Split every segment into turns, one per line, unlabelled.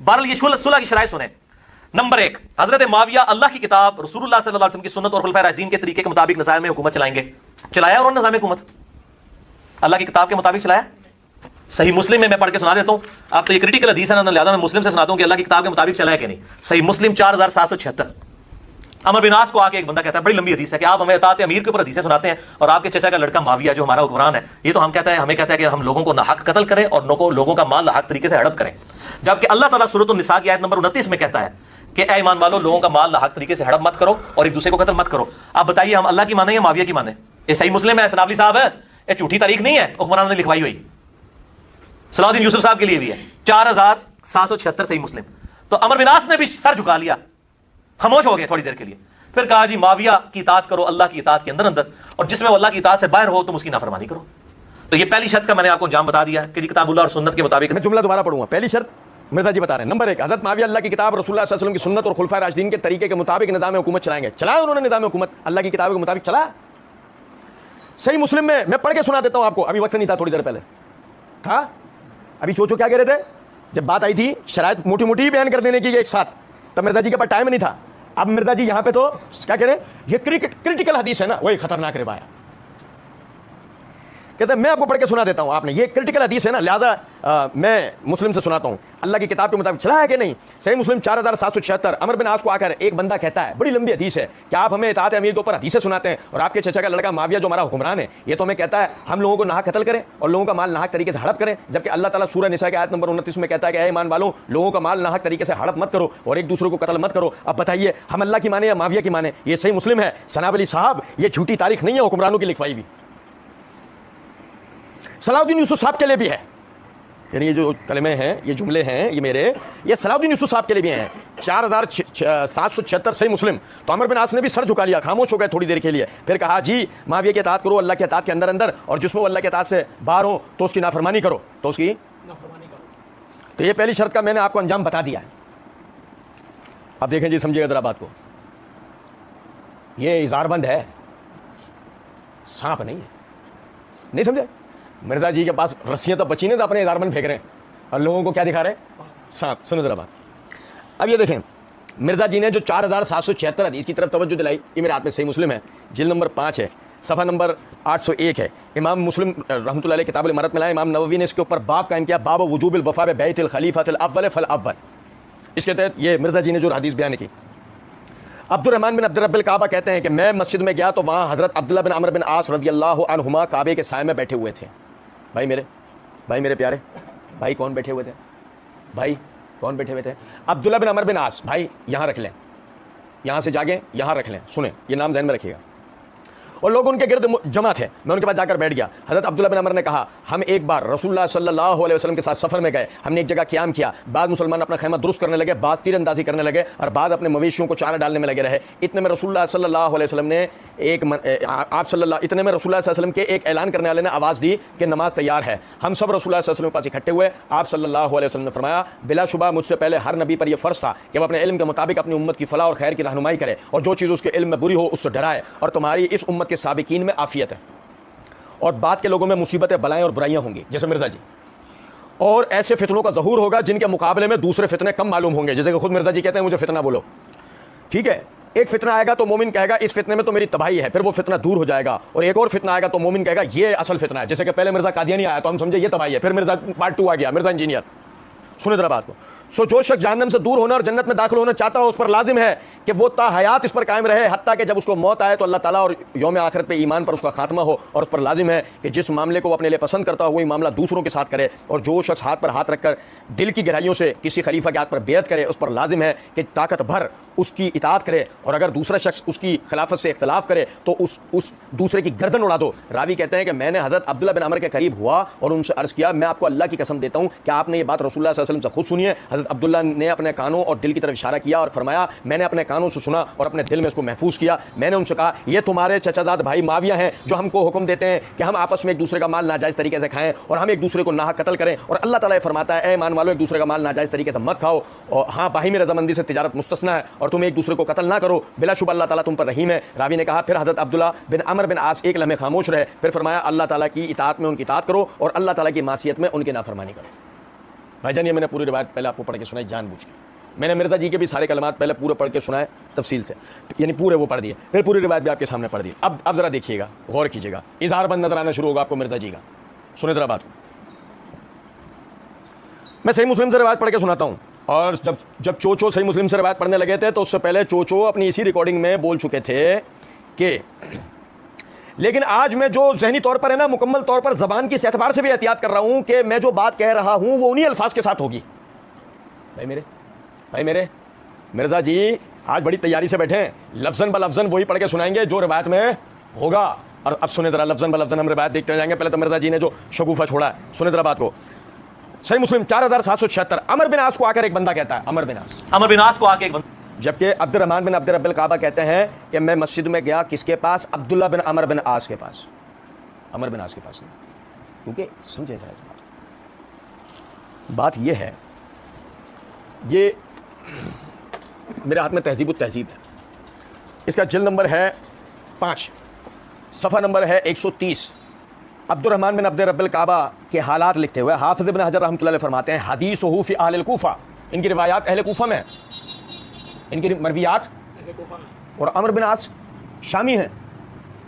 बहरहाल ये सुलह की शराइ सुने। नंबर एक, हजरत माविया अल्लाह की किताब रसूलुल्लाह सल्लल्लाहु अलैहि वसल्लम की सुन्नत और खुलफाए राशिदीन के तरीके के मुताबिक निज़ाम में हुकूमत चलाएंगे। चलाया उन्होंने निज़ाम हुकूमत अल्लाह की किताब के मुताबिक चलाया। सही मुस्लिम में मैं पढ़ के सुना देता हूं, आप तो ये क्रिटिकल हदीस है ना, लिहाजा मैं मुस्लिम से सुनाता हूं कि अल्लाह की किताब के मुताबिक चलाया कि नहीं। सही मुस्लिम 4776। अमर बिन आस को आके एक बंदा कहता है, बड़ी लंबी हदीस है, कि आप हमें अतात अमीर के ऊपर हदीसें सुनाते हैं और आपके चचा का लड़का माविया जो हमारा हुक्मरान है, ये तो हमें कहता है कि हम लोगों को नाहक कत्ल करें और लोगों का माल नाहक तरीके से हड़प करें। जबकि अल्लाह ताला सूरत निसा की आयत नंबर 29 में कहता है कि ऐ ईमान वालों, लोगों का माल नाहक तरीके से हड़प मत करो और एक दूसरे को कत्ल मत करो। आप बताइए, हम अल्लाह की माने या माविया की माने? ये सही मुस्लिम है, सनावली साहब है, ये झूठी तारीख नहीं है, हुक्मरान ने लिखवाई हुई। सलाउद्दीन यूसुफ साहब के लिए भी है 4776 सही मुस्लिम। तो अमर बिन आस ने भी सर झुका लिया, खामोश हो गए थोड़ी देर के लिए, फिर कहा जी माविया की इताअत करो अल्लाह की इताअत के अंदर अंदर, और जिसमें वो अल्लाह की इताअत से बाहर हो तुम उसकी नाफरमानी करो। तो ये पहली शर्त का मैंने आपको अंजाम बता दिया कि किताबुल्लाह और सुन्नत के मुताबिक।
मैं जुमला दोबारा पढ़ूंगा। पहली शर्त मिर्जा जी बता रहे हैं, नंबर एक, हज़रत माविया अल्लाह की किताब रसूलुल्लाह सल्लल्लाहु अलैहि वसल्लम की सुन्नत और खुलफाए राशिदीन के तरीके के मुताबिक निज़ाम हुकूमत चलाएंगे। चलाया उन्होंने निज़ाम हुकूमत, अल्लाह की किताब के मुताबिक चलाया। सही मुस्लिम में मैं पढ़ के सुना देता हूं आपको, अभी वक्त नहीं था, थोड़ी देर पहले था। अभी सोचो क्या कह रहे थे जब बात आई थी शरायत मोटी मोटी बयान कर देने की एक साथ, तब मिर्जा जी के पास टाइम नहीं था। अब मिर्जा जी यहां पे तो क्या कह रहे हैं, ये क्रिटिकल हदीस है ना, वही खतरनाक रिवाया। कहते हैं मैं आपको पढ़ के सुना देता हूं, आपने ये क्रिटिकल हदीस है ना, लिहाजा मैं मुस्लिम से सुनाता हूं, अल्लाह की किताब के मुताबिक चला है कि नहीं। सही मुस्लिम 4776। अमर बिन आस को आकर एक बंदा कहता है, बड़ी लंबी हदीस है, कि आप हमें इताअत अमीर के ऊपर हदीसें सुनाते हैं और आपके चचा का लड़का माविया जो हमारा हुक्मरान है, ये तो हमें कहता है हम लोगों को नाहक कत्ल करें और लोगों का माल नाहक तरीके से हड़प करें। जबकि अल्लाह ताला सूरह निसा की आयत नंबर 29 में कहता है कि ऐ ईमान वालों, लोगों का माल नाहक तरीके से हड़प मत करो और एक दूसरे को कत्ल मत करो। अब बताइए हम अल्लाह की माने या माविया की माने? ये सही मुस्लिम है सनावली साहब, ये झूठी तारीख नहीं है, हुक्मरानों की लिखवाई भी। सलाउद्दीन यूसुफ साहब के लिए भी है, यानी ये जो कलमे हैं, ये जुमले हैं, ये मेरे, ये सलाउद्दीन यूसुफ साहब के लिए भी हैं। 4776 सही मुस्लिम। तो अमर बिन आस ने भी सर झुका लिया, खामोश हो गए थोड़ी देर के लिए, फिर कहा जी माविया की इताअत करो अल्लाह की इताअत के अंदर अंदर, और जिसमें वो अल्लाह की इताअत से बाहर हो तो उसकी नाफरमानी करो, तो उसकी नाफरमानी करो। तो ये पहली शर्त का मैंने आपको अंजाम बता दिया है। अब देखें जी, समझिएगा जरा बात को, ये इज़ारबंद है, सांप नहीं है। नहीं समझे? मिर्जा जी के पास रस्सियां तो बची नहीं, तो अपने इज़ारबंद फेंक रहे हैं और लोगों को क्या दिखा रहे हैं? सांप। सुनो जरा बात। अब ये देखें, मिर्जा जी ने जो 4776 हदीस की तरफ तवज्जो दिलाई, ये मेरे हाथ में सही मुस्लिम है, जिल्द नंबर 5 है, सफ़ा नंबर 801 है। इमाम मुस्लिम रहमतुल्लाह अलैह किताब इमारत में लाए, इमाम नववी ने इसके ऊपर बाब कायम किया, बाब वजूबिल वफ़ा बैतुल खलीफातिल अव्वल फल अव्वल। इसके तहत ये मिर्जा जी ने जो हदीस बयान की, अब्दुर्रहमान बिन अब्दुल रब्बिल काबा कहते हैं कि मैं मस्जिद में गया तो वहाँ हज़रत अब्दुल्लाह बिन अमर बिन आस रज़ियल्लाहु अन्हुमा काबे के साए में बैठे हुए थे। भाई मेरे प्यारे भाई, कौन बैठे हुए थे? भाई कौन बैठे हुए थे? अब्दुल्लाह बिन अमर बिन आस। भाई यहाँ रख लें, यहाँ से जागे यहाँ रख लें, सुने, ये नाम ध्यान में रखिएगा। और लोग उनके गिर्द जमा थे, मैं उनके पास जाकर बैठ गया। हज़रत अब्दुल्लाह बिन अमर ने कहा, हम एक बार रसूलुल्लाह सल्लल्लाहु अलैहि वसल्लम के साथ सफ़र में गए, हमने एक जगह क़याम किया, बाद मुसलमान अपना खैमा दुरुस्त करने लगे, बाद तीरंदाजी करने लगे और बाद अपने मवेशियों को चारा डालने में लगे रहे। इतने में रसूलुल्लाह सल्लल्लाहु अलैहि वसल्लम ने इतने में रसूलुल्लाह सल्लल्लाहु अलैहि वसल्लम के एक ऐलान करने वाले ने आवाज़ दी कि नमाज तैयार है। हम सब रसूलुल्लाह सल्लल्लाहु अलैहि वसल्लम के पास इकट्ठे हुए। आप सल्लल्लाहु अलैहि वसल्लम ने फरमाया, बिलाशुबा मुझसे पहले हर नबी पर यह फ़र्ज़ था कि वह अपने इल्म के मुताबिक अपनी उम्मत की फ़लाह और खैर की रहनुमाई करे और जो चीज़ उसके इल्म में बुरी हो उससे डराए, और तुम्हारी इस उम्मत के साबिकीन में आफियत है और बाद के लोगों में मुसीबतें, बलाएं और बुराइयां होंगी, जैसे मिर्जा जी, और ऐसे फितनों का ज़हूर होगा जिनके मुकाबले में दूसरे फितने कम मालूम होंगे। जैसे कि खुद मिर्जा जी कहते हैं, मुझे फितना बोलो, ठीक है। एक फितना आएगा तो मोमिन कहेगा इस फितने में तो मेरी तबाही है, फिर वो फितना दूर हो जाएगा, और एक और फितना आएगा तो मोमिन कहेगा ये असल फितना है। जैसे कि पहले मिर्जा कादियानी आया तो हम समझे ये तबाही है, फिर मिर्जा पार्ट 2 आ गया, मिर्जा इंजीनियर। सुने जरा बात को। सो जो शख्स जहन्नम से दूर होना और जन्नत में दाखिल होना चाहता हो, उस पर लाजिम है कि वो ता हयात इस पर कायम रहे, हत्ता कि जब उसको मौत आए तो अल्लाह ताला और यौम आखिरत पे ईमान पर उसका खात्मा हो। और उस पर लाजिम है कि जिस मामले को वो अपने लिए पसंद करता हो वही मामला दूसरों के साथ करे, और जो शख्स हाथ पर हाथ रखकर दिल की गहराइयों से किसी खलीफा के हाथ पर बेअत करे, उस पर लाजिम है कि ताकत भर उसकी इताअत करे, और अगर दूसरा शख्स उसकी खिलाफत से इख्तलाफ करे तो उस दूसरे की गर्दन उड़ा दो। रावी कहते हैं कि मैंने हज़रत अब्दुल्लाह बिन अमर के करीब हुआ और उनसे अर्ज़ किया, मैं आपको अल्लाह की कसम देता हूँ कि आपने ये बात रसूलुल्लाह सल्लल्लाहु अलैहि वसल्लम से खुद सुनी है। हज़रत अब्दुल्लाह ने अपने कानों और दिल की तरफ इशारा किया और फरमाया, मैंने अपने कानों से सुना और अपने दिल में इसको महफूज किया। मैंने उनसे कहा, ये तुम्हारे चचाजाद भाई माविया हैं जो हमको हुक्म देते हैं कि हम आपस में एक दूसरे का माल नाजायज़ तरीके से खाएं और हम एक दूसरे को नाहक कत्ल करें, और अल्लाह ताला फरमाता है, ऐ ईमान वालों, एक दूसरे का माल नाजायज़ तरीके से मत खाओ, और हाँ बाहिमी रज़ामंदी से तिजारत मुस्तस्ना है, और तुम एक दूसरे को कत्ल ना करो, बिलाशुबा अल्लाह ताला तुम पर रहीम है। रावी ने कहा, फिर हज़रत अब्दुल्लाह बिन अमर बिन आस एक लम्हे खामोश रहे, फिर फरमाया, अल्लाह ताला की इताअत में उनकी इताअत करो और अल्लाह ताला की मासियत में उनकी नाफरमानी करो। भाईजान ये मैंने पूरी रिवायत पहले आपको पढ़ के सुनाई जानबूझ के। मैंने मिर्ज़ा जी के भी सारे कलमात पहले पूरे पढ़ के सुनाए तफसील से, यानी पूरे वो पढ़ दिए, फिर पूरी रिवायत भी आपके सामने पढ़ दी। अब ज़रा देखिएगा, गौर कीजिएगा, इज़हार बंद नजर आना शुरू होगा आपको मिर्ज़ा जी का। सुने ज़रा बात, मैं सही मुस्लिम से रिवायत पढ़ के सुनाता हूँ। और जब चोचो सही मुस्लिम से रिवायत पढ़ने लगे थे तो उससे पहले चोचो अपनी इसी रिकॉर्डिंग में बोल चुके थे कि लेकिन आज मैं जो जहनी तौर पर है ना, मुकम्मल तौर पर ज़बान की एतबार से भी एहतियात कर रहा हूँ कि मैं जो बात कह रहा हूँ वो उन्हीं अल्फाज के साथ होगी। भाई मेरे मिर्ज़ा जी आज बड़ी तैयारी से बैठे हैं, लफ्ज़न ब लफ्ज़न वही पढ़ के सुनाएंगे जो रिवायत में होगा। और अब सुने ज़रा लफ्ज़न ब लफ्ज़न हम रिवायत देखते जाएंगे। पहले तो मिर्ज़ा जी ने जो शगुफा छोड़ा है, सुने ज़रा बात को। सही मुस्लिम 4776, अमर बिन आस को आकर एक बंदा कहता है, अमर बिन आस को आके एक बंदा, जबकि अब्दुर्रहमान बिन अब्द रब्बिल काबा कहते हैं कि मैं मस्जिद में गया किसके पास, अब्दुल्ला बिन अमर बिन आस के पास, अमर बिन आस के पास। क्योंकि समझे जरा बात यह है, ये मेरे हाथ में तहजीब तहजीब है, इसका जिल्द नंबर है 5, सफ़ा नंबर है 130। अब्दुर्रहमान बिन अब्द रब्बिल काबा के हालात लिखते हुए हाफिज़ इब्न हजर रहमतुल्लाह अलैह फरमाते हैं, हदीसुहु फ़ी अहलिल कूफ़ा, इनकी रिवायात अहले कूफ़ा में, इनकी मरवियात। और अमर बिन आस शामी हैं।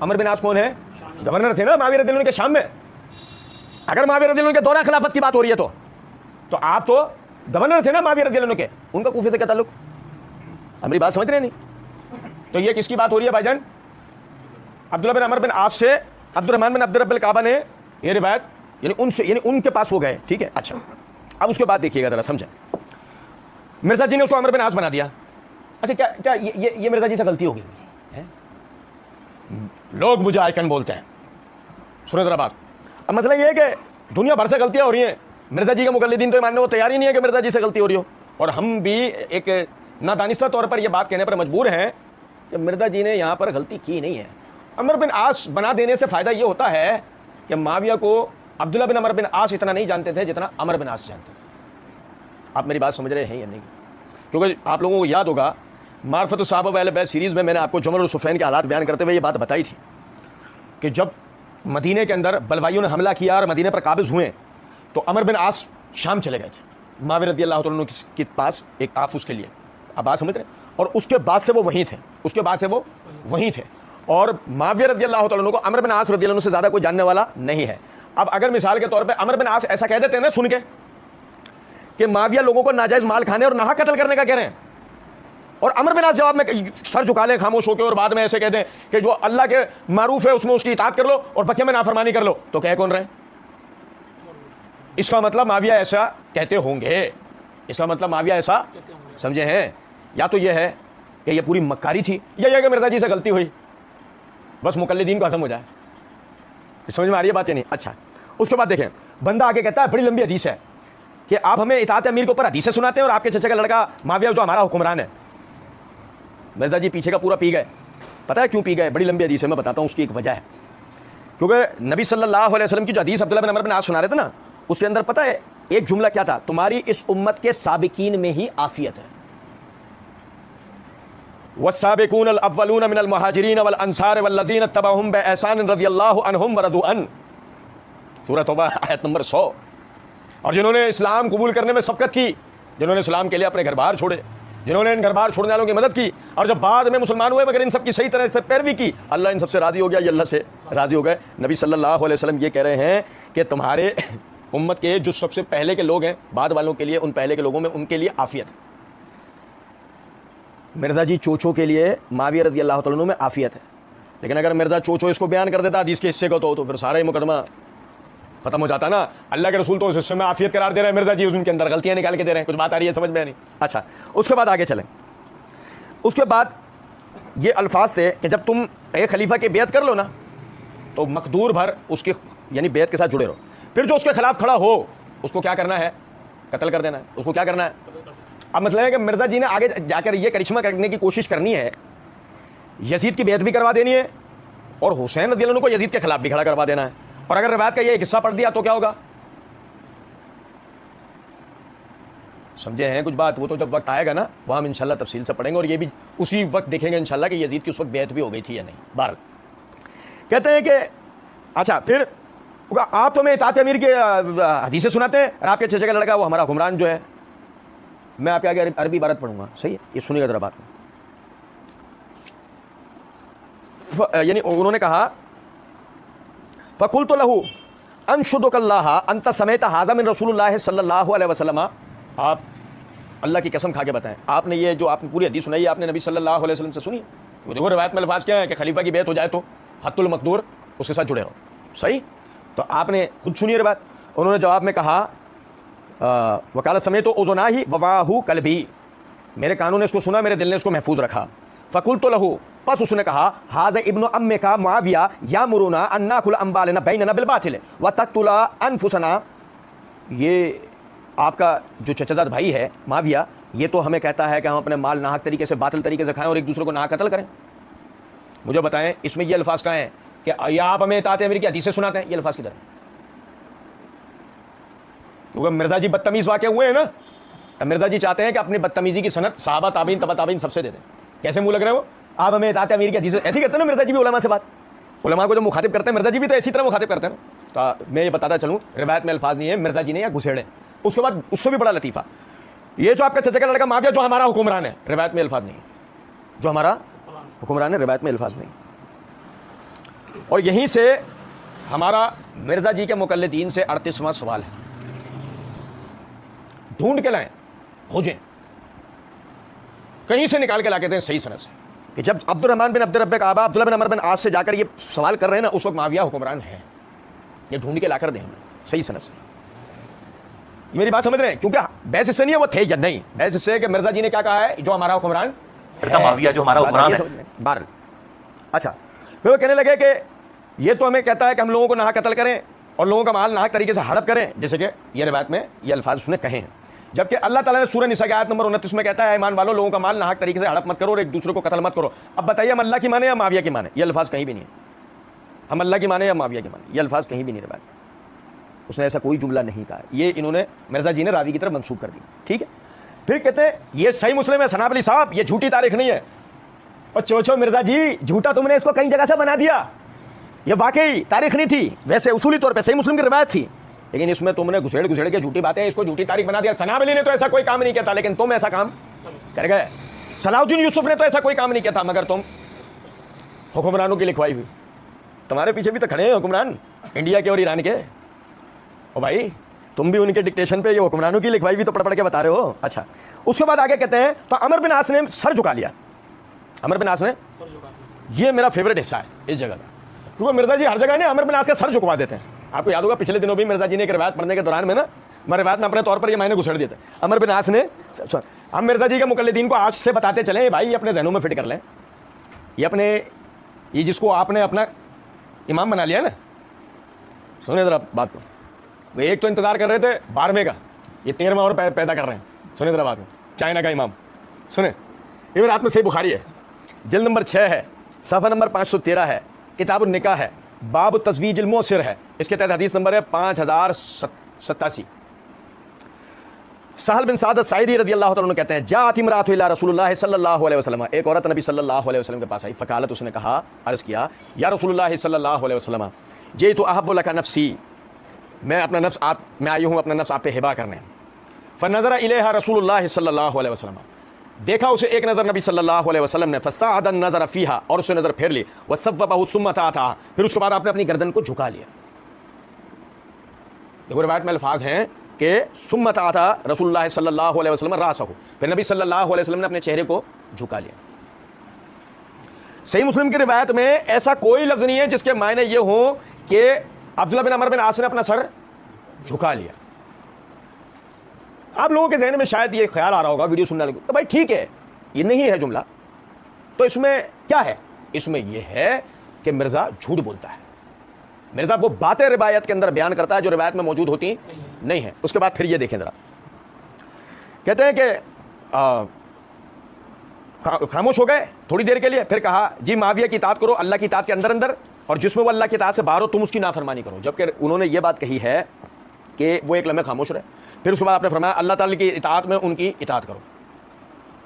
अमर बिन आस कौन है? गवर्नर थे ना माविया रज़ियल्लाहु अन्हु के शाम में। अगर माविया रज़ियल्लाहु अन्हु के दौरान खिलाफत की बात हो रही है तो आप तो गवर्नर थे ना माविया रज़ियल्लाहु अन्हु के, उनका कूफे से क्या ताल्लुक? हमारी बात समझ रहे नहीं? तो ये किसकी बात हो रही है भाईजान? अब्दुल्ला बिन अमर बिन आस से अब्दुर्रहमान बिन अब्द रब्बिल काबा ने ये रिवायत, यानी उनसे, यानी उनके पास वो गए, ठीक है। अच्छा, अब उसके बाद देखिएगा जरा, समझें। मिर्ज़ा जी ने उसको अमर बिन आस बना दिया। अच्छा, क्या ये मिर्ज़ा जी से गलती होगी है? लोग मुझे आइकन बोलते हैं। सुनो जरा बात। अब मसला ये है कि दुनिया भर से गलतियां हो रही हैं, मिर्ज़ा जी के मुकल्लिदीन तो मानने को तैयार ही नहीं है कि मिर्ज़ा जी से गलती हो रही हो, और हम भी एक नादानिस्ता तौर पर यह बात कहने पर मजबूर हैं कि मिर्ज़ा जी ने यहाँ पर गलती की नहीं है। अमर बिन आस बना देने से फ़ायदा ये होता है कि माविया को अब्दुल्ला बिन अमर बिन आस इतना नहीं जानते थे जितना अमर बिन आस जानते थे। आप मेरी बात समझ रहे हैं या नहीं? क्योंकि आप लोगों को याद होगा मार्फत साहब वाले बैत सीरीज़ में मैंने आपको जमल और सुफैन के हालात बयान करते हुए ये बात बताई थी कि जब मदीने के अंदर बलवाइयों ने हमला किया और मदीने पर काबिज़ हुए तो अमर बिन आस शाम चले गए थे माविया रज़ियल्लाहु अन्हु के पास एक ताफ़ुज़ के लिए। आप बात समझ रहे हैं? और उसके बाद से वो वहीं थे, उसके बाद से वो वहीं थे। और माविया रज़ियल्लाहु अन्हु को अमर बिन आस रज़ियल्लाहु अन्हु से ज़्यादा कोई जानने वाला नहीं है। अब अगर मिसाल के तौर पे अमर बिन आस ऐसा कह देते हैं ना सुन के कि माविया लोगों को नाजायज़ माल खाने और नाहक कत्ल करने का कह रहे हैं, और अमर बिन आस जवाब में सर झुका लें खामोश होकर और बाद में ऐसे कह दें कि जो अल्लाह के मारूफ है उसमें उसकी इताअत कर लो और बकिया में नाफरमानी कर लो, तो कह कौन रहे? इसका मतलब माविया ऐसा कहते होंगे, इसका मतलब माविया ऐसा समझे हैं। या तो यह है कि यह पूरी मक्कारी थी, या यह कि मिर्ज़ा जी से गलती हुई, बस मुकल्लिदीन को हज़म हो जाए। समझ में आ रही है बात या नहीं? अच्छा, उसके बाद देखें, बंदा आगे कहता है बड़ी लंबी हदीस है कि आप हमें इताअत अमीर के ऊपर हदीसें सुनाते हैं और आपके चचा का लड़का माविया जो हमारा हुक्मरान है। मिर्ज़ा जी पीछे का पूरा पी गए। पता है क्यों पी गए? बड़ी लंबी हदीस है, मैं बताता हूँ उसकी एक वजह है। क्योंकि नबी सल्लल्लाहु अलैहि वसल्लम की जो हदीस अब्दुल्लाह बिन अमर बिन आस सुना रहे थे ना, उसके अंदर पता है एक जुमला क्या था? तुम्हारी इस उम्मत के साबिकीन में ही आफियत है। वस्साबिकूनल अव्वलून मिनल मुहाजिरीन वल अंसार वल्लज़ीना तबअहुम बिइहसान रज़ियल्लाहु अन्हुम व रदू अन, सूरह तौबा आयत नंबर 100। और जिन्होंने इस्लाम कबूल करने में सबकत की, जिन्होंने इस्लाम के लिए अपने घर बार छोड़े, जिन्होंने इन घर बार छोड़ने वालों की मदद की, और जब बाद में मुसलमान हुए मगर इन सब की सही तरह से पैरवी की, अल्लाह इन सबसे राज़ी हो गया, ये अल्लाह से राज़ी हो गए। नबी सल्लल्लाहु अलैहि वसल्लम ये कह रहे हैं कि तुम्हारे उम्मत के जो सबसे पहले के लोग हैं, बाद वालों के लिए, उन पहले के लोगों में उनके लिए आफियत। मिर्ज़ा जी चोचो के लिए माविया रज़ियल्लाहु अन्हु में आफियत है, लेकिन अगर मिर्ज़ा चोचो इसको बयान कर देता हदीस के हिस्से को तो फिर सारा ही मुकदमा खत्म हो जाता ना। अल्लाह के रसूल तो उस हिस्से में आफियत करार दे रहे हैं, मिर्ज़ा जी उनके अंदर गलतियां निकाल के दे रहे हैं। कुछ बात आ रही है समझ में नहीं? अच्छा, उसके बाद आगे चलें। उसके बाद ये अल्फाज थे कि जब तुम एक खलीफा की बेयत कर लो ना तो मकदूर भर उसके यानी बेयत के साथ जुड़े रहो, फिर जो उसके खिलाफ खड़ा हो उसको क्या करना है? कत्ल कर देना है। उसको क्या करना है? अब मसला है कि मिर्ज़ा जी ने आगे जाकर ये करिश्मा करने की कोशिश करनी है, यजीद की बेयत भी करवा देनी है और हुसैन रज़ियल्लाहु अन्हु को यजीद के खिलाफ भी खड़ा करवा देना है। और अगर रिवायत का ये एक हिस्सा पढ़ दिया तो क्या होगा? समझे हैं कुछ बात? वो तो जब वक्त आएगा ना वहाँ हम इंशाल्लाह तफसील से पढ़ेंगे, और ये भी उसी वक्त देखेंगे इंशाल्लाह कि यजीद की उस वक्त बेयत भी हो गई थी या नहीं। बार कहते हैं कि अच्छा, फिर आप तो हमें इताअत अमीर के हदीसें सुनाते हैं और आपके चचा का लड़का वो हमारा हुक्मरान जो है। मैं आपके आगे अरबी इबारत पढ़ूंगा, सही है, ये सुनिएगा जरा बात। यानी उन्होंने कहा फ़कुल्तु लहू अनशुदुकल्लाह अंत समेत हाज़ा मिन रसूलुल्लाह सल्लल्लाहु अलैहि वसल्लम। आप अल्लाह की कसम खा के बताएं, आपने ये जो आपने पूरी हदीस सुनाई है आपने नबी सल्लल्लाहु अलैहि वसल्लम से सुनी? तो देखो रिवायत में अल्फाज क्या है कि खलीफा की बैत हो जाए तो हत्तुल मकदूर उसके साथ जुड़े रहो, सही। तो आपने खुद सुनिए रिवायत। उन्होंने जवाब में कहा वकालत समय तो ओज़ोना ही ववाहू कल्बी, मेरे कानों ने इसको सुना, मेरे दिल ने इसको महफूज रखा। फ़कुल्तु लहू, बस उसने कहा हाज़ा इब्नु अम्मे का मुआविया यामुरुना अन्ना खुल अम्बालना बैनना बिल बातिल व तक़तुला अनफुसना। ये आपका जो चचाजाद भाई है मुआविया, ये तो हमें कहता है कि हम अपने माल नाहक तरीके से बातिल तरीके से खाएं और एक दूसरे को नाहक कत्ल करें। मुझे बताएं इसमें ये अल्फाज कहाँ हैं कि आप हमें इताअत अमीर की हदीसें सुनाते हैं? ये अल्फाज किधर है? क्योंकि मिर्जा जी बदतमीज़ वाक़े हुए हैं ना, तो मिर्जा जी चाहते हैं कि अपनी बदतमीज़ी की सनत सहाबा ताबीन तबा ताबीन सबसे दे दें। कैसे मुंह लग रहे हो आप हमें इताअत अमीर की हदीसें? ऐसे ही करते हैं ना मिर्जा जी भी उलमा से बात, उलमा को जो मुखातिब करते हैं मिर्जा जी भी तो इसी तरह मुखातिब करते हैं ना। तो मैं ये बताता चलूँ, रिवायत में अल्फाज नहीं है मिर्जा जी ने या घुसेड़े। उसके बाद उससे भी बड़ा लतीफ़ा, ये जो आपका चचा का लड़का माफिया जो हमारा हुक्मरान है, रिवायत में अल्फाज नहीं है, जो हमारा हुक्मरान है रिवायत में अल्फाज नहीं। और यहीं से हमारा मिर्जा जी के मुकल्लिदीन से 38वां सवाल है, ढूंढ के लाएं, खोजें, कहीं से निकाल के लाके दें सही सनद से कि जब अब्दुर्रहमान बिन अब्द रब्बे काबा अब्दुल्लाह बिन अमर बिन आस से जाकर ये सवाल कर रहे हैं ना, उस वक्त माविया हुक्मरान है। ये ढूंढ के लाकर दें हमें सही सनद से। मेरी बात समझ रहे हैं? क्योंकि बहस इससे नहीं है वो थे या नहीं, बहस इससे है कि मिर्जा जी ने क्या कहा है, जो हमारा हुक्मरान है,
माविया जो हमारा हुक्मरान है।
बार अच्छा, फिर वो कहने लगे कि ये तो हमें कहता है कि हम लोगों को नाहक कत्ल करें और लोगों का माल नाहक तरीके से हड़प करें, जैसे कि ये रिवायत में ये अल्फाज उसने कहे हैं। जबकि अल्लाह ताला ने सूरह निसा की आयत नंबर 29 में कहता है ईमान वालों लोगों का माल नाहक तरीके से हड़प मत करो और एक दूसरे को कत्ल मत करो। अब बताइए हम अल्लाह की माने या माविया की माने? ये अल्फाज कहीं भी नहीं है। हम अल्लाह की माने या माविया की माने? ये अल्फाज कहीं भी नहीं रिवायत, उसने ऐसा कोई जुमला नहीं कहा। ये इन्होंने मिर्जा जी ने रावी की तरफ मंसूब कर दी, ठीक है। फिर कहते हैं ये सही मुस्लिम है सनाब अली साहब, ये झूठी तारीख नहीं है। और चोचो मिर्जा जी झूठा तुमने इसको कई जगह से बना दिया, ये वाकई तारीख नहीं थी, वैसे उसूली तौर पे सही मुस्लिम की रिवायत थी, लेकिन इसमें तुमने घुसेड़ घुसेड़ के झूठी बातें इसको झूठी तारीख बना दिया। सनाब अली ने तो ऐसा कोई काम नहीं किया था, लेकिन तुम ऐसा काम कर गए। सलाउद्दीन यूसुफ ने तो ऐसा कोई काम नहीं किया था, मगर तुम हुक्मरानों की लिखवाई हुई। तुम्हारे पीछे भी तो खड़े हैं हुक्मरान इंडिया के और ईरान के। ओ भाई तुम भी उनके डिक्टेशन पे ये हुक्मरानों की लिखवाई भी तो पढ़ पढ़ के बता रहे हो। अच्छा, उसके बाद आगे कहते हैं तो अमर बिन आस ने सर झुका लिया। अमर बिन आस ने सर झुका, ये मेरा फेवरेट हिस्सा है इस जगह का, क्योंकि मिर्जा जी हर जगह ने अमर बिन आस का सर झुकवा देते हैं। आपको याद होगा पिछले दिनों भी मिर्जा जी ने एक रिवायत पढ़ने के दौरान में ना, मैं रिवायत में अपने तौर पर ये मैंने घुसेड़ दिया था। अमर बिन आस ने, हम मिर्जा जी के मुकल्लिदीन को आज से बताते चले भाई, अपने जहनों में फिट कर लें, ये जिसको आपने अपना इमाम बना लिया ना, सुने जरा बात को। वो एक तो इंतजार कर रहे थे 12वें का, ये 13वां और पैदा कर रहे हैं। सुने जरा बात को, चाइना का इमाम सुने। ये रात में सही बुखारी है, जल्द नंबर 6 है, सफ़ा नंबर 513 है, किताबुन निकाह है, बाब तज़वीजुल मुसिर है, इसके तहत हदीस नंबर है 5087। सहल बिन सादत साइदी रज़ी अल्लाह तआला अन्हु कहते हैं जात इमरातु इला रसूलुल्लाह सल्लल्लाहु अलैहि वसल्लम, एक औरत नबी सल्लल्लाहु अलैहि वसल्लम के पास आई। फ़कालत, उसने कहा, अर्ज़ किया, या रसूलुल्लाह सल्लल्लाहु अलैहि वसल्लम जिअतु अहब्बु लका नफ्सी, मैं अपना नफ्स आप मैं आई हूँ अपना नफ्स आप पे हिबा करने। फ़नज़रा इलैहा रसूलुल्लाह सल्लल्लाहु अलैहि वसल्लम, देखा उसे एक नज़र नबी सल्लल्लाहु अलैहि वसल्लम ने, फ़साअदन नज़र फ़ीहा, और उसे नज़र फेर ली, वसव्वबहु सुम्मा अता, फिर उसके बाद आपने अपनी गर्दन को झुका लिया। देखो रिवायत में अल्फाज हैं कि सुम्मा अता रसूलुल्लाह सल्लल्लाहु अलैहि वसल्लम रासहु, फिर नबी सल्लल्लाहु अलैहि वसल्लम ने अपने चेहरे को झुका लिया। सही मुस्लिम की रिवायत में ऐसा कोई लफ्ज़ नहीं है जिसके मायने ये हो कि अब्दुल्लाह बिन अमर बिन आस ने अपना सर झुका लिया। आप लोगों के जहन में शायद ये ख्याल आ रहा होगा वीडियो सुनने लगे तो भाई ठीक है ये नहीं है जुमला, तो इसमें क्या है? इसमें यह है कि मिर्जा झूठ बोलता है, मिर्जा वो बातें रिवायत के अंदर बयान करता है जो रिवायत में मौजूद होती नहीं है। उसके बाद फिर ये देखें जरा, कहते हैं कि खामोश हो गए थोड़ी देर के लिए, फिर कहा जी माविया की इताअत करो अल्लाह की इताअत के अंदर अंदर, और जिसमें वो अल्लाह की इताअत से बाहर हो तुम उसकी नाफरमानी करो। जबकि उन्होंने ये बात कही है कि वो एक लम्हे खामोश रहे, फिर उसके बाद आपने फरमाया अल्लाह ताला की इताअत में उनकी इताअत करो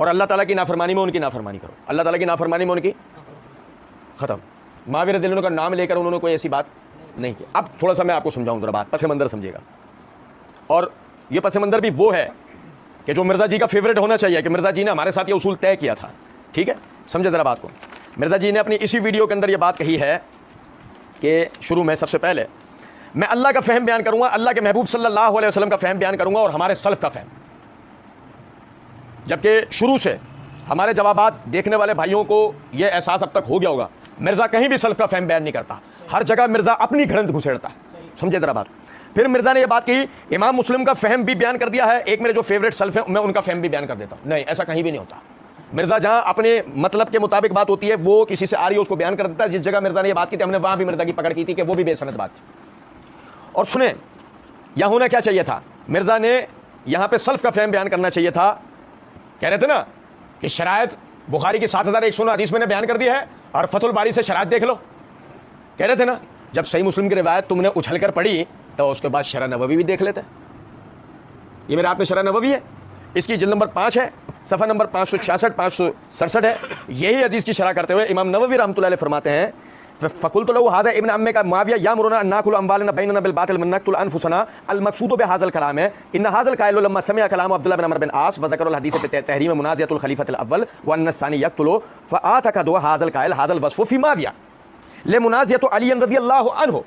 और अल्लाह ताला की नाफरमानी में उनकी नाफरमानी करो, अल्लाह ताला की नाफरमानी में उनकी ख़त्म। माविया रज़ियल्लाहु अन्हु का नाम लेकर उन्होंने कोई ऐसी बात नहीं किया। अब थोड़ा सा मैं आपको समझाऊं जरा बात, पस मंजर समझिएगा। और ये पस मंजर भी वो है कि जो मिर्ज़ा जी का फेवरेट होना चाहिए, कि मिर्ज़ा जी ने हमारे साथ ये उसूल तय किया था। ठीक है, समझे ज़रा बात को। मिर्ज़ा जी ने अपनी इसी वीडियो के अंदर ये बात कही है कि शुरू में सबसे पहले मैं अल्लाह का फ़हम बयान करूँगा, अल्लाह के महबूब सल्लल्लाहु अलैहि वसल्लम का फ़हम बयान करूँगा और हमारे सल्फ़ का फ़हम। जबकि शुरू से हमारे जवाबात देखने वाले भाइयों को ये एहसास अब तक हो गया होगा, मिर्ज़ा कहीं भी सल्फ़ का फ़हम बयान नहीं करता, हर जगह मिर्ज़ा अपनी घड़ंत घुसेड़ता है। समझे ज़रा बात। फिर मिर्ज़ा ने यह बात की, इमाम मुस्लिम का फ़हम भी बयान कर दिया है, एक मेरे जो फेवरेट सल्फ़ है मैं उनका फ़हम भी बयान कर देता हूँ। नहीं, ऐसा कहीं भी नहीं होता। मिर्ज़ा जहाँ अपने मतलब के मुताबिक बात होती है वो किसी से आ रही है उसको बयान कर देता है। जिस जगह मिर्ज़ा ने ये बात की थी हमने वहाँ भी मिर्ज़ा की पकड़ की थी कि वो भी बेसनद बात थी। और सुने, यहाँ होना क्या चाहिए था, मिर्ज़ा ने यहाँ पे सल्फ़ का फ़हम बयान करना चाहिए था। कह रहे थे ना कि शरायत बुखारी की 7109 हदीस मैंने बयान कर दी है और फतुल बारी से शरायत देख लो। कह रहे थे ना, जब सही मुस्लिम की रिवायत तुमने उछल कर पढ़ी तो उसके बाद शरह नबवी भी देख लेते। ये मेरे हाथ में शरह नबवी है, इसकी जिल्द नंबर 5 है, सफ़ा नंबर 566 567 है। यही हदीस की शरह करते हुए इमाम नववी रहमतुल्लाह अलैह फरमाते हैं, फ़कुल्तु लहू हाज़ा इब्न अम्मे का मुआविया यामुरुना अन नाकुल अम्वालना बैनना बिल बातिल व नक़्तुल अनफुसना अल मक़सूद बिहाज़ल कलाम है इन हाज़ल क़ाइलु लम्मा समिअ कलाम अब्दुल्लाह बिन अमर बिन आस व ज़करल हदीस तहरीम मुनाज़िअतुल खलीफ़तिल अव्वल व अन्न सानी यक़्तुलु फ़आतक़दु हाज़ल क़ाइल हाज़ल वस्फ़ु फ़ी मुआविया ले मुनाज़िअतु अली रज़ियल्लाहु अन्हु।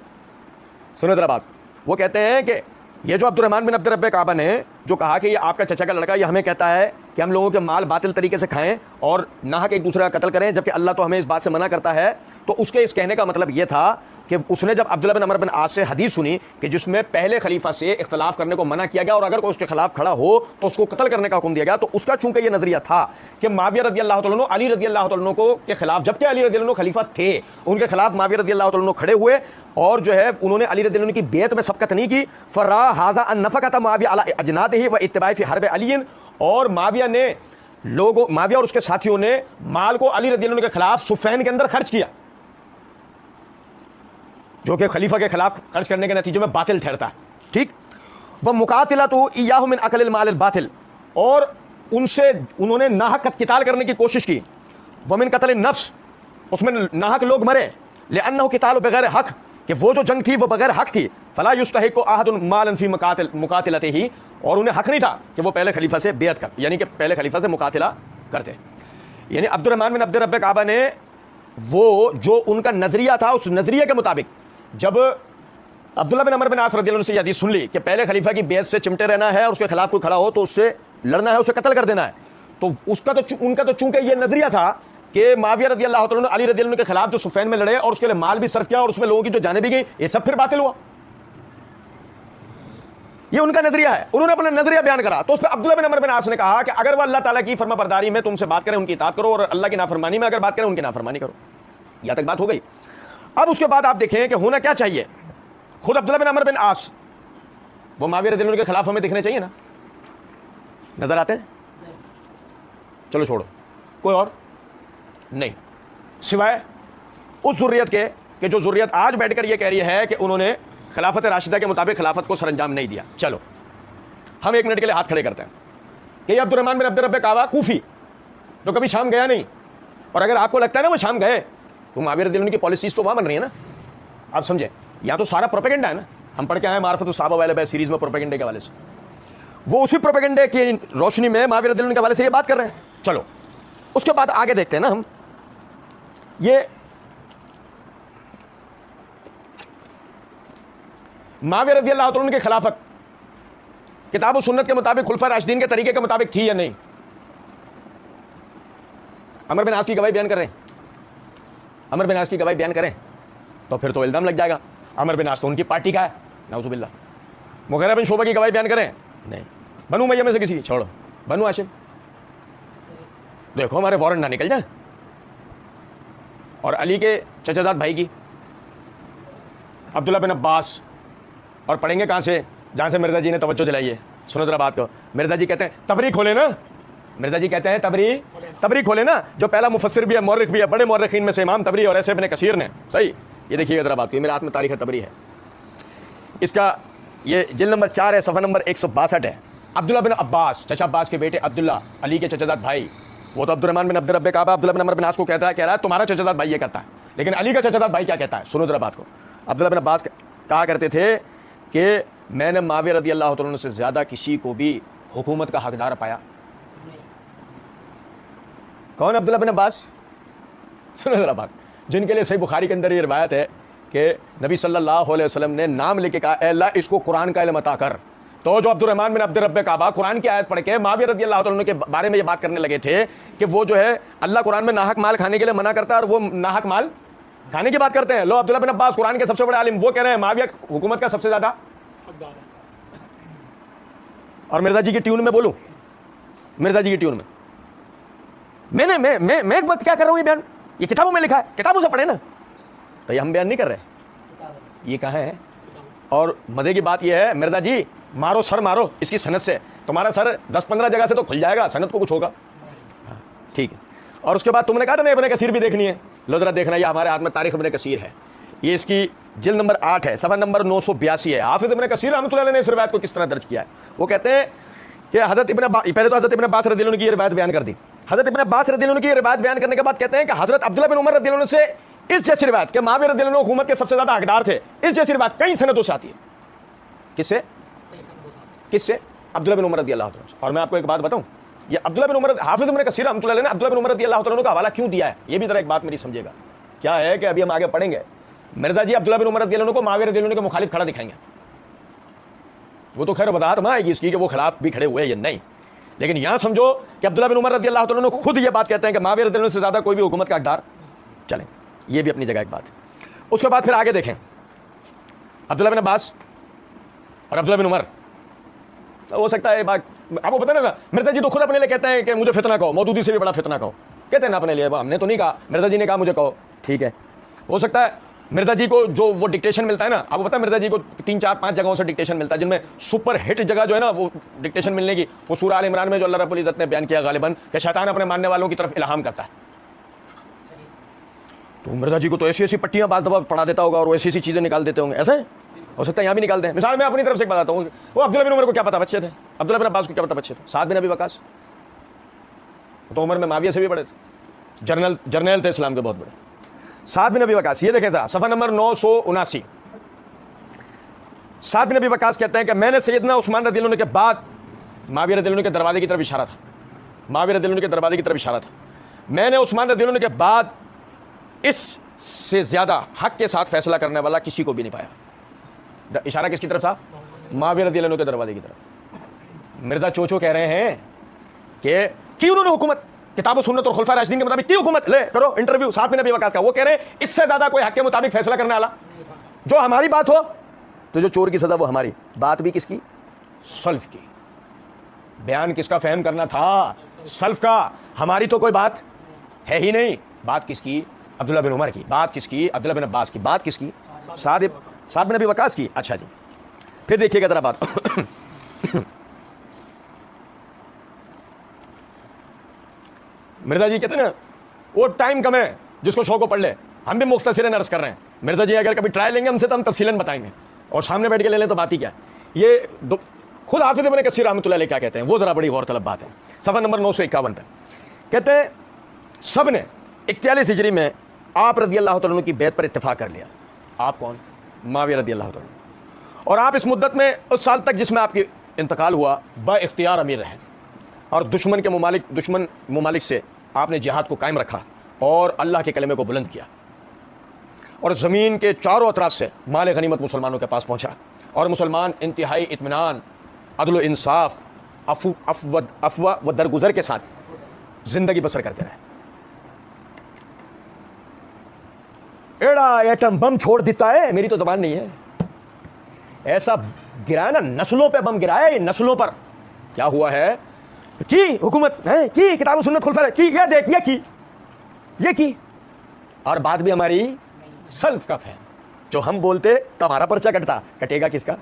सुनो ज़रा बात। वो कहते हैं कि ये जो अब्दुर्रहमान बिन अब्द रब्बे काबा ने जो कहा कि ये आपका चचा का लड़का, ये हमें कहता है कि हम लोगों के माल बातिल तरीके से खाएं और नाहक एक दूसरे का कत्ल करें, जबकि अल्लाह तो हमें इस बात से मना करता है। तो उसके इस कहने का मतलब ये था कि उसने जब अब्दुल्लाह बिन अमर बिन आस से हदीस सुनी कि जिसमें पहले खलीफा से इख्तलाफ करने को मना किया गया और अगर कोई उसके खिलाफ खड़ा हो तो उसको कत्ल करने का हुक्म दिया गया, तो उसका चूंकि ये नजरिया था कि माविया रज़ियल्लाहु तआला अन्हु अली रज़ियल्लाहु तआला अन्हु को के खिलाफ, जबकि अली रज़ियल्लाहु अन्हु खलीफा थे, उनके खिलाफ माविया रज़ियल्लाहु तआला अन्हु खड़े हुए और जो है उन्होंने अली रज़ियल्लाहु अन्हु की बेयत में सबकत नहीं की। फरा हाज़ा अन नफ़क़त माविया अला अजनादिही व इत्तिबाई फ़ी हर्ब अली, और माविया और उसके साथियों ने माल को अली रज़ियल्लाहु अन्हु के खिलाफ सुफ़ैन के अंदर खर्च किया, जो कि खलीफा के खिलाफ खर्च करने के नतीजे में बातिल ठहरता है। ठीक, वह मुकातिलतु इय्याहु मिन अकलिल माल बातिल, और उनसे उन्होंने नाहक किताल करने की कोशिश की। वह मिन कत्ल नफ्स, उसमें नाहक लोग मरे। लिअन्नहु किताल बगैर हक, कि वो जो जंग थी वो बगैर हक थी। फला युस्तहिक़ु अहदुन मालन फी मुकातिलतिही, और उन्हें हक नहीं था कि वो पहले खलीफा से बेयत कर, यानी कि पहले खलीफा से मुकातिला करते। यानी अब्दुर्रहमान बिन अब्द रब्बे काबा ने वो जो उनका नजरिया था उस नजरिए के मुताबिक जब अब्दुल्लाह बिन अमर बिन आस रज़ियल्लाहु अन्हु से हदीस सुन ली कि पहले खलीफा की बेयत से चिमटे रहना है और उसके खिलाफ कोई खड़ा हो तो उससे लड़ना है, उसे कत्ल कर देना है, तो उनका तो चूंकि ये नजरिया था कि माविया रज़ियल्लाहु तआला अन्हु अली रज़ियल्लाहु अन्हु के खिलाफ जो सुफ़ैन में लड़े और उसके लिए माल भी सर्फ किया और उसमें लोगों की जो जाने भी गई, ये सब फिर बातिल हुआ। ये उनका नजरिया है, उन्होंने अपना नजरिया बयान करा। तो उस पर अब्दुल्लाह बिन अमर बिन आस ने कहा कि अगर वह अल्लाह ताला की फरमाबरदारी में तुमसे बात करें उनकी इताअत करो, और अल्लाह की नाफरमानी में अगर बात करें उनकी नाफरमानी करो। यहां तक बात हो गई। अब उसके बाद आप देखें कि होना क्या चाहिए। खुद अब्दुल्लाह बिन अमर बिन आस वो माविया रज़ियल्लाहु अन्हु के खिलाफ हमें दिखने चाहिए ना, नजर आते हैं? चलो छोड़ो, कोई और नहीं सिवाय उस ज़ुर्रियत के कि जो ज़ुर्रियत आज बैठकर ये कह रही है कि उन्होंने खिलाफत राशिदा के मुताबिक खिलाफत को सरंजाम नहीं दिया। चलो हम एक मिनट के लिए हाथ खड़े करते हैं कि अब्दुर्रहमान बिन अब्द रब्बे काबा कूफी तो कभी शाम गया नहीं, और अगर आपको लगता है ना वो शाम गए तो माविया रज़ियल्लाहु अन्हु की पॉलिसीज तो वहाँ बन रही है ना, आप समझे। या तो सारा प्रोपेगेंडा है ना, हम पढ़ के आए मार्फत सहाबा वाले सीरीज में प्रोपेगेंडे के हवाले से, वो उसी प्रोपेगेंडे की रोशनी में माविया रज़ियल्लाहु अन्हु के हवाले से ये बात कर रहे हैं। चलो उसके बाद आगे देखते हैं ना हम। ये माविया रज़ियल्लाहु तआला अन्हु की खिलाफत किताब और सुन्नत के मुताबिक खुलफा राशिदीन के तरीके के मुताबिक थी या नहीं? अमर बिन आस की गवाही बयान कर रहे हैं, अमर बिन आस की गवाही बयान करें तो फिर तो इल्जाम लग जाएगा अमर बिन आस तो उनकी पार्टी का है, नाउज़ुबिल्लाह। मुग़ीरा बिन शुबा की गवाही बयान करें, नहीं। बनु उमय्या में से किसी, छोड़ो, बनु हाशिम, देखो हमारे वारंट ना निकल जाए। और अली के चचाजाद भाई की अब्दुल्लाह बिन अब्बास, और पढ़ेंगे कहाँ से? जहाँ से मिर्ज़ा जी ने तवज्जो दिलाई है। सुनो जरा बात को। मिर्ज़ा जी कहते हैं तबरी खोले ना, मिर्ज़ा जी कहते हैं तबरी खोले ना, जो पहला मुफस्सिर भी है, मौरिख भी है, बड़े मौरिखीन में से इमाम तबरी और ऐसे इब्न कसीर ने। सही, ये देखिएगा जरा बात को, ये मेरे हाथ में तारीख़ तबरी है, इसका ये जिल्द नंबर 4 है, सफ़ा नंबर 162 है। अब्दुल्लाह बिन अब्बास, चचा अब्बास के बेटे अब्दुल्ला, अली के चचाजाद भाई, वो तो अब्दुर्रहमान बिन अब्द रब्बे काबा अब्दुल्लाह बिन अमर बिन आस को कहता है, कह रहा है तुम्हारा चचाजाद भाई ये कहता है, लेकिन अली का चचाजाद भाई क्या कहता है? सुनो जरा बात को। अब्दुल्ला बिन अब्बास कहा करते थे कि मैंने माविया रदी अल्लाह तआला अन्हु से ज़्यादा किसी को भी हुकूमत का हकदार पाया। कौन? अब्दुल्ला बिन अब्बास। सुनो ज़रा बात, जिनके लिए सही बुखारी के अंदर ये रिवायत है कि नबी सल्लल्लाहु अलैहि वसल्लम ने नाम लेके कहा, ए अल्लाह इसको कुरान का इल्म अता कर। तो जो अब्दुर्रहमान बिन अब्द रब्बे काबा कुरान की आयत पढ़ के माविया रदी अल्लाह तआला अन्हु के बारे में ये बात करने लगे थे कि वो जो है अल्लाह कुरान में नाहक माल खाने के लिए मना करता है और वो नाहक माल खाने की बात करते हैं। लो, अब्दुल्ला बिन अब्बास कुरान के सबसे बड़े आलिम, वो कह रहे हैं माविया हुकूमत का सबसे ज्यादा। और मिर्जा जी की ट्यून में बोलूं, मिर्जा जी की ट्यून में मैं एक वक्त क्या कर रहा हूं, ये बयान ये किताबों में लिखा है, किताबों से पढ़े ना, तो ये हम बयान नहीं कर रहे, ये कहाँ है। और मजे की बात ये है मिर्जा जी, मारो सर मारो इसकी सनद से, तुम्हारा सर 10-15 जगह से तो खुल जाएगा, सनद को कुछ होगा। ठीक है। और उसके बाद तुमने कहा था ना इब्ने कसीर भी देखनी है, लो जरा देखना, ये हमारे हाथ में तारीख इब्ने कसीर है, ये इसकी जिल्द नंबर 8 है, सफ़ा नंबर 982 है। हाफिज़ इब्ने कसीर रहमतुल्लाह अलैह ने इस रिवायत को किस तरह दर्ज किया है। वो कहते हैं कि हज़रत इब्ने पहले तो हज़रत इब्ने अब्बास रज़ियल्लाहु अन्हु की ये रिवायत बयान कर दी। हज़रत इब्ने अब्बास रज़ियल्लाहु अन्हु की ये रिवायत बयान करने के बाद कहते हैं कि हज़रत अब्दुल्लाह बिन उमर रज़ियल्लाहु अन्हु से इस जैसी रिवायत कि माविया रज़ियल्लाहु अन्हु हुकूमत के सबसे ज़्यादा हकदार थे, इस जैसी रिवायत कई सनदों से आती है। किससे? किससे? अब्दुल्लाह बिन उमर रज़ियल्लाहु अन्हु। और मैं आपको एक बात बताऊं, ये अब्दुल्लाह बिन उमर, हाफिज़ इब्ने कसीर रहमतुल्लाह अलैह ने अब्दुल्लाह बिन उमर रज़ियल्लाहु अन्हु का हवाला क्यों दिया है, ये भी जरा एक बात मेरी समझिएगा। क्या है कि अभी हम आगे पढ़ेंगे, मिर्जा जी अब्दुल्लाह बिन उमर रज़ियल्लाहु अन्हु को माविया रज़ियल्लाहु अन्हु के मुखालिफ खड़ा दिखाएंगे। वो तो खैर वदाहत में आएगी इसकी कि वो खिलाफ भी खड़े हुए या नहीं, लेकिन यहां समझो कि अब्दुल्लाह बिन उमर रज़ियल्लाहु अन्हु खुद ये बात कहते हैं कि माविया रज़ियल्लाहु अन्हु से ज्यादा कोई भी हुकूमत का हकदार। चलें, ये भी अपनी जगह एक बात है। उसके बाद फिर आगे देखें, अब्दुल्लाह बिन अब्बास और अब्दुल्लाह बिन उमर, हो सकता है बात आपको पता ना, मिर्जा जी तो खुद अपने लिए कहते हैं कि मुझे फितना कहो, मौदूदी से भी बड़ा फितना कहो, कहते हैं ना अपने लिए, हमने तो नहीं कहा, मिर्जा जी ने कहा मुझे कहो। ठीक है, हो सकता है मिर्जा जी को जो वो डिक्टेशन मिलता है ना, आपको पता है मिर्जा जी को 3-4-5 जगहों से डिक्टेशन मिलता है, जिनमें सुपर हिट जगह जो है ना वो डिक्टेशन मिलने की, वो सूरह आल इमरान में जो अल्लाह रब्बुल इज़्ज़त ने बयान किया गालिबन कि शैतान अपने मानने वालों की तरफ इल्हाम करता है। तो मिर्जा जी को तो ऐसी ऐसी पट्टियां बाज़ दफ़ा पढ़ा देता होगा और वो ऐसी ऐसी चीज़ें निकाल देते होंगे, ऐसा हो सकता है यहाँ भी निकाल दें। मिसाल मैं अपनी तरफ से बताता हूँ, वो अब्दुल्लाह बिन उमर को क्या पता बच्चे थे, अब्दुल्लाह बिन अब्बास को क्या पता बच्चे थे, साद बिन अबी वकास तो उमर में माविया से भी बड़े थे, जर्नल थे इस्लाम के बहुत बड़े, साद बिन अबी वकास। ये देखें ज़रा सफ़ा नंबर 979, साद बिन अबी वकास कहते हैं कि मैंने सैयदना उस्मान रज़ियल्लाहु अन्हु के बाद माविया रज़ियल्लाहु अन्हु के दरवाजे की तरफ इशारा था, माविया रज़ियल्लाहु अन्हु के दरवाजे की तरफ इशारा था, मैंने उस्मान रज़ियल्लाहु अन्हु के बाद इससे ज़्यादा हक के साथ फैसला करने वाला किसी को भी नहीं पाया। इशारा किसकी तरफ था? माविया रज़ियल्लाहु अन्हु के दरवाजे की तरफ। मिर्जा चोचो कह रहे हैं कि उन्होंने हुकूमत किताब और सुन्नत और खुलफा राशिदीन के मुताबिक की हुकूमत, ले करो इंटरव्यू साथ में नबी वकास का, वो कह रहे हैं इससे ज्यादा कोई हक के मुताबिक फैसला करने वाला, जो हमारी बात हो तो जो चोर की सजा वो हमारी बात भी किसकी? सल्फ की। बयान किसका फहम करना था? सल्फ का। हमारी तो कोई बात है ही नहीं, बात किसकी? अब्दुल्लाह बिन उमर की। बात किसकी? अब्दुल्लाह बिन अब्बास की। बात किसकी? साद बिन नबी वकास की। अच्छा जी, फिर देखिएगा जरा बात मिर्जा जी कहते हैं ना वो टाइम कम है जिसको शौक को पढ़ ले, हम भी मुख्तसरन अर्ज कर रहे हैं। मिर्जा जी अगर कभी ट्राई लेंगे हमसे तो हम तफसीलन बताएंगे, और सामने बैठ के ले लें तो बात ही क्या है। ये खुद हाफिज़ इब्ने कसीर रहमतुल्लाह अलैह क्या कहते हैं, वो ज़रा बड़ी गौरतलब बात है। सफ़ा नंबर 951 पे कहते हैं सब ने 41 हिजरी में आप रज़ियल्लाहु तआला अन्हु की बैत पर इत्तेफाक कर लिया। आप कौन? माविया रज़ियल्लाहु तआला अन्हु। और आप इस मुद्दत में उस साल तक जिसमें आपकी इंतकाल हुआ बाइख्तियार अमीर रहे, और दुश्मन ममालिक से आपने जिहाद को कायम रखा और अल्लाह के कलमे को बुलंद किया, और ज़मीन के चारों अतराफ से माल गनीमत मुसलमानों के पास पहुंचा, और मुसलमान इंतहाई इत्मीनान, अदल इंसाफ, अफ़वा व दरगुजर के साथ ज़िंदगी बसर करते रहे। एड़ा एटम बम छोड़ देता है, मेरी तो ज़बान नहीं है, ऐसा गिराया ना, नस्लों पे बम गिराया, ये नस्लों पर। क्या हुआ है की हुकूमत है की किताब सुन्नत खुलफा की, ये देख ये की, और बात भी हमारी सल्फ का है। जो हम बोलते तो हमारा पर्चा कटता, कटेगा किसका?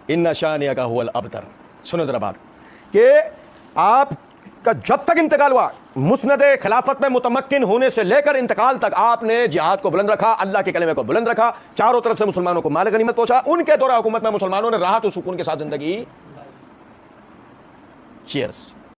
इन्ना शानिया का हुवल अबतर। सुनो जरा बात कि आपका जब तक इंतकाल हुआ, मुस्नद खिलाफत में मुतमक्किन होने से लेकर इंतकाल तक आपने जिहाद को बुलंद रखा, अल्लाह के कलमे को बुलंद रखा, चारों तरफ से मुसलमानों को माल गनीमत पहुंचा। उनके दौरान हुकूमत में मुसलमानों ने राहत और सुकून के साथ जिंदगी। चीयर्स।